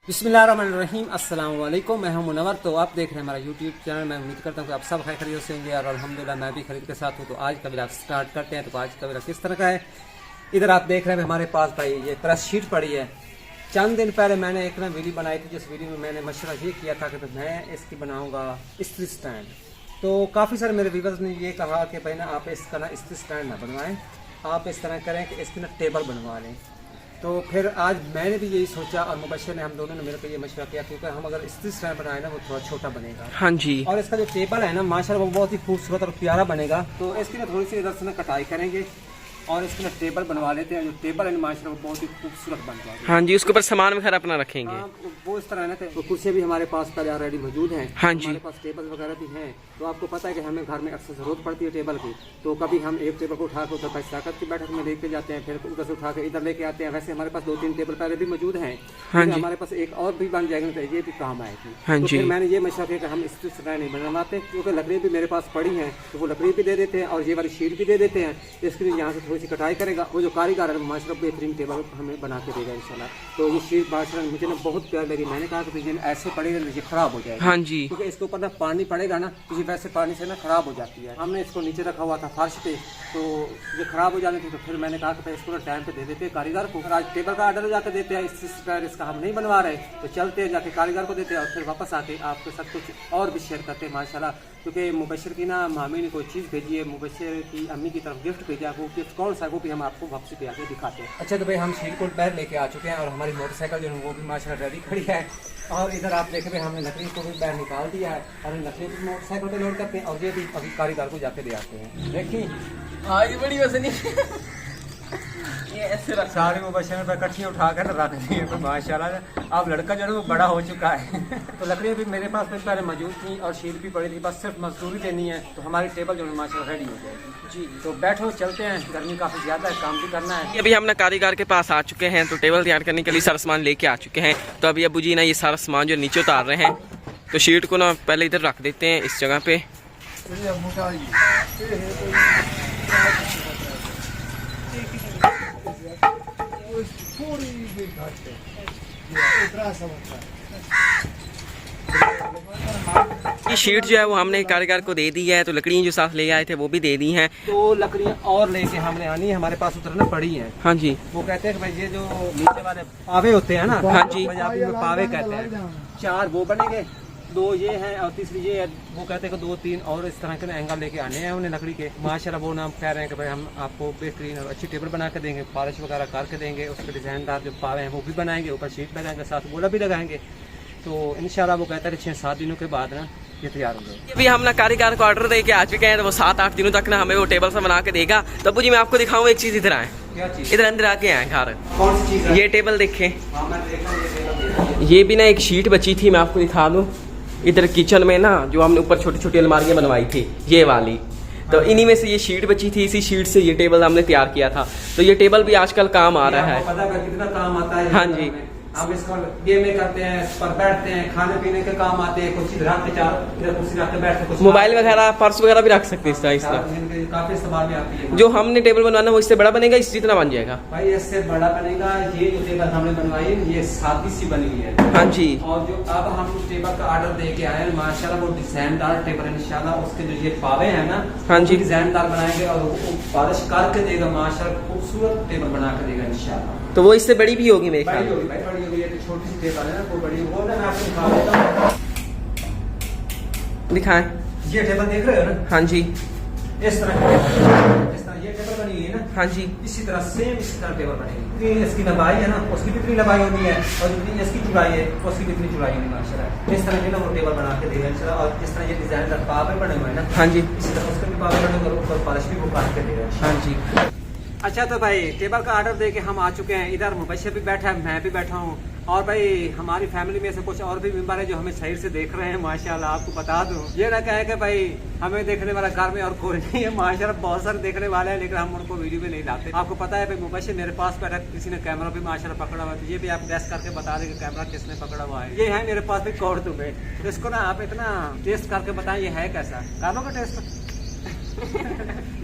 बिस्मिल्लाहिर्रहमानिर्रहीम, अस्सलाम वालेकुम। मैं हूं मुनव्वर। तो आप देख रहे हैं हमारा यूट्यूब चैनल। मैं उम्मीद करता हूं कि आप सब खैरियत से होंगे और अल्हम्दुलिल्लाह मैं भी खरीद के साथ हूं। तो आज का व्लॉग स्टार्ट करते हैं। तो आज का व्लॉग किस तरह का है, इधर आप देख रहे हैं हमारे पास भाई ये प्रेस शीट पड़ी है। चंद दिन पहले मैंने एक ना वीडियो बनाई थी, जिस वीडियो में मैंने मशवरा ये किया था कि तो मैं इसकी बनाऊँगा इस्त्री स्टैंड। तो काफ़ी सारे मेरे व्यूअर्स ने ये कहा कि भाई ना आप इसका ना इस्त्री स्टैंड ना बनवाएं, आप इस तरह करें कि इसकी ना टेबल बनवा लें। तो फिर आज मैंने भी यही सोचा और मुबशर ने, हम दोनों ने मिलकर ये मशवरा किया, क्योंकि हम अगर इस्त्री स्टैंड बनाए ना वो थोड़ा छोटा बनेगा। हाँ जी। और इसका जो टेबल है ना माशाल्लाह वो बहुत ही खूबसूरत और प्यारा बनेगा। तो इसकी ना थोड़ी सी इधर से ना कटाई करेंगे और इसकी ना टेबल बनवा लेते हैं। जो टेबल है माशाल्लाह वो बहुत ही खूबसूरत बन जाएगा। हाँ जी, उसके ऊपर सामान वगैरह अपना रखेंगे। हाँ, वो इस तरह है ना कि कुर्सी भी हमारे पास पहले ऑलरेडी मौजूद हैं। हाँ जी। हमारे पास टेबल वगैरह भी हैं। तो आपको पता है कि हमें घर में अक्सर जरूरत पड़ती है टेबल की। तो कभी हम एक टेबल को उठा कर उधर ताकत की बैठक में लेके जाते हैं, फिर उधर से उठा के इधर लेके आते हैं। वैसे हमारे पास 2-3 टेबल पहले भी मौजूद हैं। हाँ जी। हमारे पास एक और भी बन जाएगा तो ये भी काम आएगी। हाँ तो जी। फिर मैंने ये मशवरा किया कि हम इस्त्री स्टैंड नहीं बनवाते, क्योंकि लकड़ी भी मेरे पास पड़ी है। तो वो लकड़ी भी दे देते हैं और ये वाली शीट भी दे देते हैं। इसके लिए यहाँ से थोड़ी सी कटाई करेगा। वो जो कारीगर है माशाल्लाह बेहतरीन टेबल हमें बना के देगा इंशाल्लाह। तो ये शीट माशाल्लाह मुझे ना बहुत प्यार लगी। मैंने कहा कि ये ऐसे पड़ेगा ये खराब हो जाएगा। हाँ जी। क्योंकि इसके ऊपर ना पानी पड़ेगा ना, किसी वैसे पानी से ना खराब हो जाती है। हमने इसको नीचे रखा हुआ था फर्श पे, तो ये खराब हो जाने थी। तो फिर मैंने कहा कि इसको ना टाइम पे दे देते हैं कारीगर को। आज टेबल का ऑर्डर जाकर देते हैं, इसका हम नहीं बनवा रहे तो चलते हैं जाके कारीगर को देते हैं और फिर वापस आके आपके साथ कुछ और भी शेयर करते हैं माशाल्लाह। क्योंकि मुबशर की ना मामी ने कोई चीज़ भेजी है, मुबशर की अम्मी की तरफ गिफ्ट भेजा। वो गिफ्ट कौन सा है वो भी हम आपको वापसी पे आके दिखाते हैं। अच्छा तो भाई हम शीट को बैग लेके आ चुके हैं और हमारी मोटरसाइकिल जो है वो भी माशाल्लाह रेडी खड़ी है। और इधर आप देखें भाई हमने लकड़ी को भी बैग निकाल दिया है और लकड़ी को मोटरसाइकिल पे लोड करते हैं और ये भी अभी कारीगर को जाके ले आते हैं। देखिए आगे बड़ी वजनी ये ऐसे रख सारे मुबशर पर इकट्ठी उठा कर रख दी है। तो माशाल्लाह अब लड़का जो है वो बड़ा हो चुका है। तो लकड़ियाँ भी मेरे पास पहले मौजूद थी और शीट भी पड़ी थी, बस सिर्फ मजदूरी देनी है तो हमारी टेबल जो है माशाल्लाह रेडी हो जाएगी। जी तो बैठो चलते हैं, गर्मी काफ़ी ज़्यादा है, काम भी करना है। अभी हम ना कारीगर के पास आ चुके हैं, तो टेबल तैयार करने के लिए सारा सामान लेके आ चुके हैं। तो अभी अबू जी ना ये सारा सामान जो नीचे उतार रहे हैं, तो शीट को ना पहले इधर रख देते हैं इस जगह पे। ये शीट जो है वो हमने कारीगर को दे दी है। तो लकड़ियाँ जो साथ ले आए थे वो भी दे दी हैं। तो लकड़ियाँ और लेके हमने आनी है, हमारे पास उतरना पड़ी है। हाँ जी। वो कहते हैं कि भाई ये जो नीचे वाले पावे होते हैं ना, हाँ जी, पंजाबी में पावे कहते हैं। 4 वो बनेंगे, 2 ये हैं और तीसरी ये है। वो कहते हैं कि 2-3 और इस तरह के एंगल लेके आने हैं उन्हें लकड़ी के। माशाल्लाह वो नाम कह रहे हैं कि भाई हम आपको बेहतरीन और अच्छी टेबल बना के देंगे, पॉलिश वगैरह करके देंगे, उसके डिजाइनदार जो पावे हैं वो भी बनाएंगे, ऊपर शीट लगाएंगे, साथ गोला भी लगाएंगे। तो इंशाल्लाह वो कहता है कि 6-7 दिनों के बाद ना ये तैयार हो जाएगा। अभी हम ना कारीगर को ऑर्डर दे के आ चुके हैं, तो वो 7-8 दिनों तक ना हमें वो टेबल से बना के देगा। तो अबू जी मैं आपको दिखाऊँ एक चीज़, इधर आए, क्या चीज़? इधर अंदर आके आए घर। कौन सी चीज़ है? ये टेबल देखें, हाँ, मैं देख रहा हूँ ये टेबल। ये भी ना एक शीट बची थी, मैं आपको दिखा दूँ। इधर किचन में ना जो हमने ऊपर छोटी छोटी अलमारियाँ बनवाई थी ये वाली, तो इन्हीं में से ये शीट बची थी। इसी शीट से ये टेबल हमने तैयार किया था। तो ये टेबल भी आजकल काम आ रहा है। पता है कितना काम आता है। हाँ जी। हम इसको ये में करते हैं, इस पर बैठते हैं, खाने पीने के काम आते हैं, कुर्सी रख के इधर कुर्सी रख के बैठते हैं, मोबाइल वगैरह पर्स वगैरह भी रख सकते हैं इस तरह। काफी इस्तेमाल में आती है। जो हमने टेबल बनवाना वो इससे बड़ा बनेगा, इस जितना बन जाएगा भाई इससे बड़ा बनेगा। ये जो टेबल हमने बनवाई है ये सादी सी बनी हुई है। हाँ जी। और जो अब हम टेबल का ऑर्डर दे के आए हैं माशाल्लाह वो डिजाइनदार टेबल है इंशाल्लाह। उसके जो ये पावे हैं ना, हाँ जी, डिजाइनदार बनाएंगे और वो पॉलिश करके देगा माशाल्लाह, खूबसूरत टेबल बना के देगा इंशाल्लाह। तो वो इससे बड़ी भी होगी मेरे ख्याल बड़ी में। होगी भाई, बड़ी होगी। ये तो छोटी सी टेबल है ना, वो बड़ी वो ना मैं आपको दिखा देता हूँ। दिखाएं। ये टेबल देख रहे हो ना? हाँ जी। इस तरह की टेबल, इस तरह ये टेबल बनी हुई है ना। हाँ जी। इसी तरह सेम इसी तरह टेबल बनेगी। ये इसकी लंबाई है ना, उसकी कितनी लंबाई होनी है और जितनी इसकी चौड़ाई है उसकी कितनी चौड़ाई होनी माशाल्लाह। इस तरह की ना वो टेबल बना के देगा इंशाल्लाह। और जिस तरह ये डिजाइन पावे बने हुए हैं ना, हाँ जी, इसी तरह उसके भी पावे बने हुए, ऊपर पॉलिश भी वो काट के देगा। हाँ जी। अच्छा तो भाई टेबल का ऑर्डर दे के हम आ चुके हैं। इधर मुबशर भी बैठा है, मैं भी बैठा हूँ और भाई हमारी फैमिली में से कुछ और भी मेंबर है जो हमें शहर से देख रहे हैं माशाल्लाह। आपको बता दूं ये ना कहे कि भाई हमें देखने वाला घर में और कोई नहीं है। माशाल्लाह बहुत सारे देखने वाले हैं लेकिन हम उनको वीडियो में नहीं लाते। आपको पता है भाई मुबशर मेरे पास बैठा, किसी ने कैमरा भी माशाल्लाह पकड़ा हुआ है। तो ये भी आप गैस करके बता दें कि कैमरा किसने पकड़ा हुआ है। ये है मेरे पास भी कौड़ तुम्हें, तो इसको ना आप इतना टेस्ट करके बताएं ये है कैसा। कानों का टेस्ट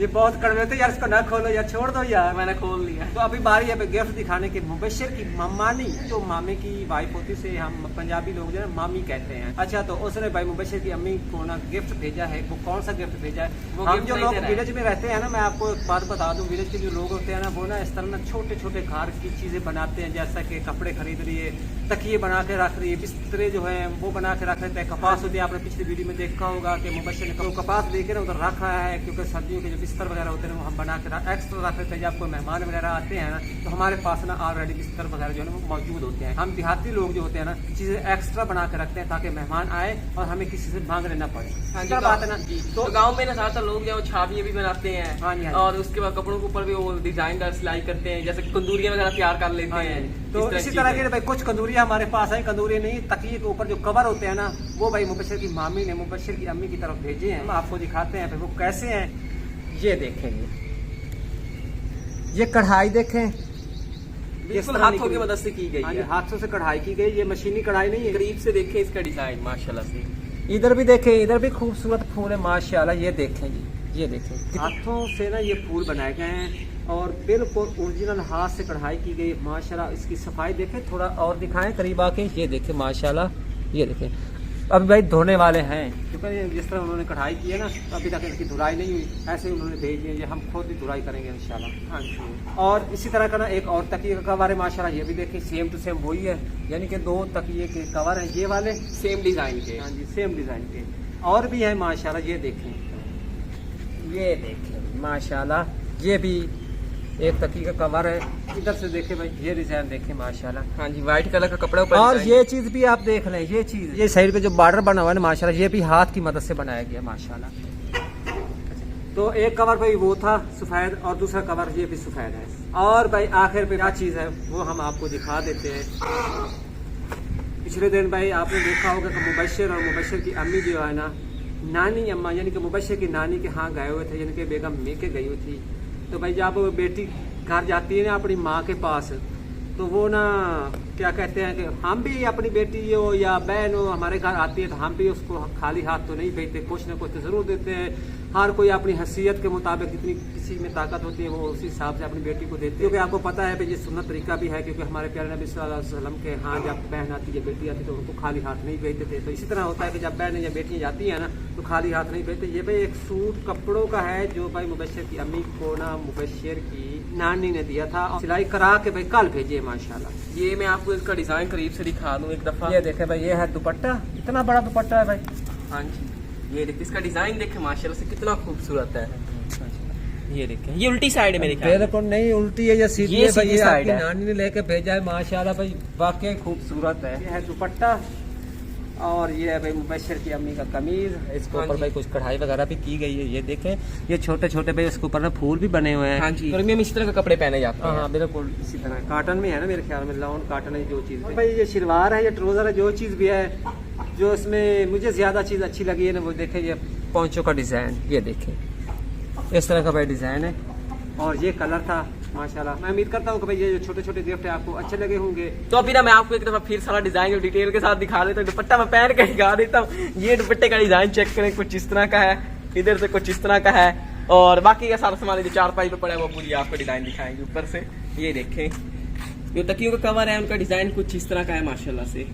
ये बहुत कड़वे थे यार, इसको ना खोलो यार, छोड़ दो यार। मैंने खोल लिया। तो अभी बारी है गिफ्ट दिखाने की। मुबशर की मामी, जो मामे की वाइफ होती से हम पंजाबी लोग जो है मामी कहते हैं। अच्छा, तो उसने भाई मुबशर की अम्मी को ना गिफ्ट भेजा है। वो कौन सा गिफ्ट भेजा है? वो हम गिफ्ट जो नहीं लोग दे रहा है। विलेज में रहते हैं ना, मैं आपको एक बात बता दूं, विलेज के जो लोग होते हैं ना, वो ना इस तरह ना छोटे छोटे घर की चीजें बनाते हैं, जैसा कि कपड़े खरीद लिए, तकिए बना के रख रही है, बिस्तरे जो है वो बना के रख लेते हैं। कपास होती है, आपने पिछली वीडियो में देखा होगा कि मुबशर ने तो कपास लेके ना उधर रखा है, क्योंकि सर्दियों के जो बिस्तर वगैरह होते हैं वो हम बना के एक्स्ट्रा रख लेते हैं। जब कोई मेहमान वगैरह आते हैं ना, तो हमारे पास ना ऑलरेडी बिस्तर वगैरह जो है वो मौजूद होते हैं। हम देहाती लोग जो होते हैं ना, चीजें एक्स्ट्रा बना के रखते हैं ताकि मेहमान आए और हमें किसी से मांगने ना पड़े। क्या बात है ना। तो गांव में ना ज्यादातर लोग जो छाबियां भी बनाते हैं। हाँ जी, हाँ जी। और उसके बाद कपड़ों के ऊपर भी वो डिजाइनदार सिलाई करते हैं, जैसे कंदूरियां वगैरह तैयार कर लेते हाँ हैं। जी। तो इसी तरह के भाई कुछ कंदूरियां हमारे पास है। कंदूरियां नहीं, तकिए के ऊपर जो कवर होते हैं ना, वो भाई मुबशर की मामी ने मुबशर की अम्मी की तरफ भेजे हैं। हम आपको दिखाते हैं फिर वो कैसे हैं। ये देखेंगे, ये कढ़ाई देखें, बिल्कुल हाथों की मदद से की गई हाँ जी, है। हाथों से कढ़ाई की गई। ये मशीनी कढ़ाई नहीं है। करीब से देखें इसका डिजाइन माशाल्लाह से। इधर भी देखें, इधर भी खूबसूरत फूल है माशाल्लाह। ये देखें जी, ये देखें, हाथों से ना ये फूल बनाए गए हैं और बिल्कुल ओरिजिनल हाथ से कढ़ाई की गई माशाल्लाह। इसकी सफाई देखें, थोड़ा और दिखाएं करीब आके। ये देखें माशाल्लाह, ये देखें। अभी भाई धोने वाले हैं, क्योंकि जिस तरह उन्होंने कढ़ाई की है ना, तो अभी तक इनकी धुलाई नहीं हुई। ऐसे ही उन्होंने भेज दिए, ये हम खुद ही धुलाई करेंगे इंशाल्लाह। हाँ जी। और इसी तरह का ना एक और तकिए का कवर है माशाल्लाह। ये भी देखें, सेम टू सेम वही है, यानी कि 2 तकिए के कवर हैं ये वाले, सेम डिजाइन के। हाँ जी, सेम डिजाइन के। और भी है माशाल्लाह। ये देखें, ये देखें माशाल्लाह, ये भी एक तकिए का कवर है। इधर से देखें भाई, ये डिजाइन देखें माशाल्लाह। हाँ जी, व्हाइट कलर का कपड़ा ऊपर और डिजाइन। ये चीज भी आप देख लें, ये चीज, ये साइड पे जो बॉर्डर बना हुआ है ना माशाल्लाह, ये भी हाथ की मदद से बनाया गया माशाल्लाह। तो एक कवर भाई वो था सफेद, और दूसरा कवर ये भी सफेद है। और भाई आखिर पे क्या चीज है वो हम आपको दिखा देते हैं। पिछले दिन भाई आपने देखा होगा कि मुबशर और मुबशर की अम्मी जो है ना, नानी अम्मा यानी कि मुबशर की नानी के यहाँ गए हुए थे, यानी कि बेगम मेके गई हुई थी। तो भाई जब वो बेटी घर जाती है ना अपनी माँ के पास, तो वो ना क्या कहते हैं कि हम भी अपनी बेटी हो या बहन हो हमारे घर आती है, तो हम भी उसको खाली हाथ तो नहीं भेजते, कुछ ना कुछ तो ज़रूर देते हैं। हर कोई अपनी हैसियत के मुताबिक जितनी किसी में ताकत होती है वो उसी हिसाब से अपनी बेटी को देती है। क्योंकि आपको पता है ये सुन्नत तरीका भी है, क्योंकि हमारे प्यारे नबी सल्लल्लाहु अलैहि वसल्लम के यहाँ जब बहन आती है, बेटी आती है, तो उनको खाली हाथ नहीं भेजते थे। तो इसी तरह होता है कि जब बहन या बेटियाँ जाती है ना, तो खाली हाथ नहीं भेजते। ये भाई एक सूट कपड़ों का है जो भाई मुबशर की अम्मी को ना मुबशर की नानी ने दिया था, और सिलाई करा के भाई कल भेजिए माशाल्लाह। ये मैं आपको इसका डिजाइन करीब से दिखा दूं एक दफा। ये देखे भाई, ये है दुपट्टा, इतना बड़ा दुपट्टा है भाई। हाँ जी, ये देखिए इसका डिजाइन देखें माशाल्लाह से कितना खूबसूरत है। ये देखें, ये उल्टी साइड है मेरे ख्याल से। बिल्कुल नहीं उल्टी है, या सीधी ये है भाई। सीधी ये साइड आपकी है। नानी ने लेके भेजा है माशाल्लाह भाई, वाकई खूबसूरत है। ये है दुपट्टा, और ये है भाई मुबशर की अम्मी का कमीज। इसके हाँ ऊपर जी। भाई कुछ कढ़ाई वगैरह भी की गई है। ये देखें, ये छोटे छोटे भाई इसके ऊपर ना फूल भी बने हुए हैं। हाँ जी, गर्मियों में इस तरह के कपड़े पहने जाते हैं। हाँ बिल्कुल इसी तरह काटन में है ना, मेरे ख्याल में लॉन काटन है जो चीज़ भाई। ये शलवार है, ये ट्राउजर है, जो चीज़ भी है, जो इसमें मुझे ज़्यादा चीज़ अच्छी लगी है ना, वो देखें ये पोंचो का डिज़ाइन। ये देखें इस तरह का भाई डिज़ाइन है, और ये कलर था माशाल्लाह। मैं उम्मीद करता हूँ कि भाई ये जो छोटे छोटे गिफ्ट है आपको अच्छे लगे होंगे। तो अभी ना मैं आपको एक दफा फिर सारा डिजाइन और डिटेल के साथ दिखा देता हूँ। दुपट्टा मैं पहन के दिखा देता हूँ। ये दुपट्टे का डिजाइन चेक करें, कुछ इस तरह का है, इधर से कुछ इस तरह का है, और बाकी का सारा सामान जो 4 पाई पे पड़ा है वो पूरी आपको डिजाइन दिखाएंगे ऊपर से। ये देखें, जो तकियों का कवर है उनका डिजाइन कुछ इस तरह का है माशाल्लाह से।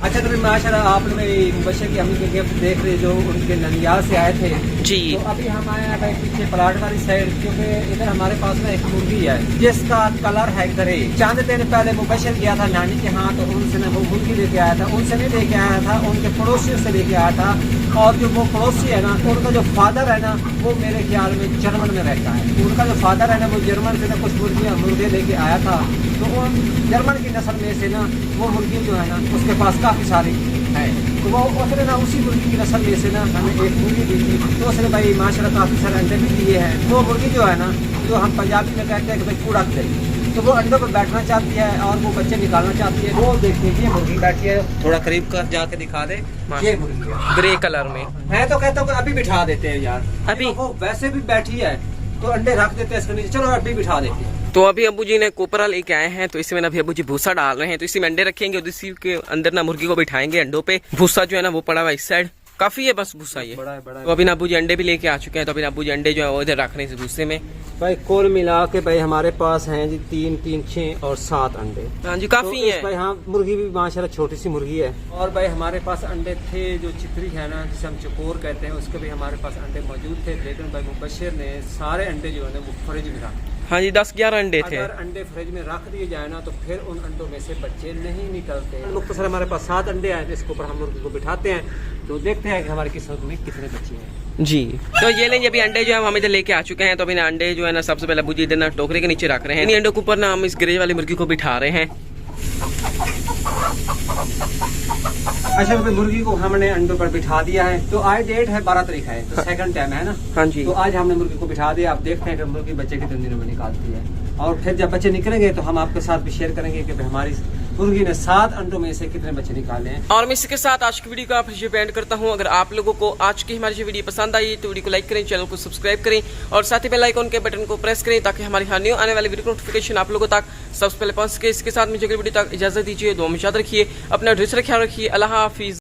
अच्छा, तो माशाल्लाह आपने मेरी मुबशर की अम्मी के गिफ्ट देख रहे जो उनके ननियाल से आए थे जी। तो अभी हम आए हैं भाई पीछे प्लाट वाली साइड, क्योंकि इधर हमारे पास ना एक मुर्गी है जिसका कलर है ग्रे। चंद दिन पहले मुबशर गया था नानी के यहाँ, तो उनसे ना वो मुर्गी लेके आया था। उनसे नहीं लेके आया था, उनके पड़ोसियों से लेके आया था। और जो वो पड़ोसी है ना, उनका जो फादर है ना, वो मेरे ख्याल में जर्मन में रहता है। उनका जो फादर है ना, वो जर्मन से ना कुछ मुर्गे लेके आया था। तो वो जर्मन की नस्ल में से ना वो मुर्गी जो है ना उसके पास काफ़ी सारी है। तो वो उसने ना उसी मुर्गी की नस्ल में से ना हमें एक मुर्गी दी थी। तो उसने भाई माशाल्लाह काफ़ी सारे अंडे भी दिए हैं। वो मुर्गी जो है ना, जो हम पंजाबी में कहते हैं कि भाई कूड़ा दे, तो वो अंडों पर बैठना चाहती है और वो बच्चे निकालना चाहती है। वो देखिए ये मुर्गी बैठी है, थोड़ा करीब कर जाके दिखा दे, ये मुर्गी है ग्रे कलर में। मैं तो कहता हूँ कि अभी बिठा देते हैं यार, अभी? वो वैसे भी बैठी है तो अंडे रख देते हैं इसके नीचे, चलो अभी बिठा देते हैं। तो अभी अब्बू जी ने कोपरा लेके आए हैं, तो इसी में अभी अब्बू जी भूसा डाल रहे हैं। तो इसी में अंडे रखेंगे और इसी के अंदर ना मुर्गी को बिठाएंगे अंडों पे। भूसा जो है ना वो पड़ा हुआ इस साइड, काफी है बस भूसा ये। बड़ा है। तो अभी अब्बू जी अंडे भी लेके आ चुके हैं। तो अभी अब्बू जी अंडे जो है वो इधर रख रहे हैं इस भूसे में। भाई कुल मिला के भाई हमारे पास हैं जी 3, 6 और 7 अंडे। हाँ जी काफी तो है भाई हाँ, मुर्गी भी माशाल्लाह छोटी सी मुर्गी है। और भाई हमारे पास अंडे थे, जो चितरी है ना जिसे हम चकोर कहते हैं, उसके भी हमारे पास अंडे मौजूद थे, लेकिन भाई मुबशिर ने सारे अंडे जो है ना वो फ्रिज में रख। हाँ जी 10-11 अंडे थे। अगर अंडे फ्रिज में रख दिए जाए ना तो फिर उन अंडों में से बच्चे नहीं निकलते। मुख्तसर हमारे पास 7 अंडे आए, इसके ऊपर हम मुर्गी को बिठाते हैं तो देखते हैं कि हमारी किस्मत में कितने बच्चे हैं जी। तो ये लेंगे अभी अंडे जो है हम इधर लेके आ चुके हैं। तो अभी ना अंडे जो है ना सबसे पहले अब्बू जी इधर ना टोकरे के नीचे रख रहे हैं। इन अंडों के ऊपर ना हम इस ग्रे वाली मुर्गी को बिठा रहे हैं। अच्छा तो मुर्गी को हमने अंडों पर बिठा दिया है। तो आज डेट है 12 तारीख है, तो सेकंड टाइम है ना। हाँ जी। तो आज हमने मुर्गी को बिठा दिया। आप देखते हैं कि मुर्गी बच्चे कितने दिनों में निकालती है, और फिर जब बच्चे निकलेंगे तो हम आपके साथ भी शेयर करेंगे कि हमारी मुर्गी ने 7 अंडों में से कितने बच्चे निकाले हैं। और मैं इसके साथ आज की वीडियो को आप एंड करता हूं। अगर आप लोगों को आज की हमारी वीडियो पसंद आई तो वीडियो को लाइक करें, चैनल को सब्सक्राइब करें और साथ ही बेल आइकन के बटन को प्रेस करें ताकि हमारी हर न्यू आने वाली वीडियो नोटिफिकेशन आप लोगों तक सबसे पहले पहुंच सके। इसके साथ मुझे अगली वीडियो तक इजाजत दीजिए, दुआ में याद रखिए, अपना ड्रेस ख्याल रखिए। अल्लाह हाफिज।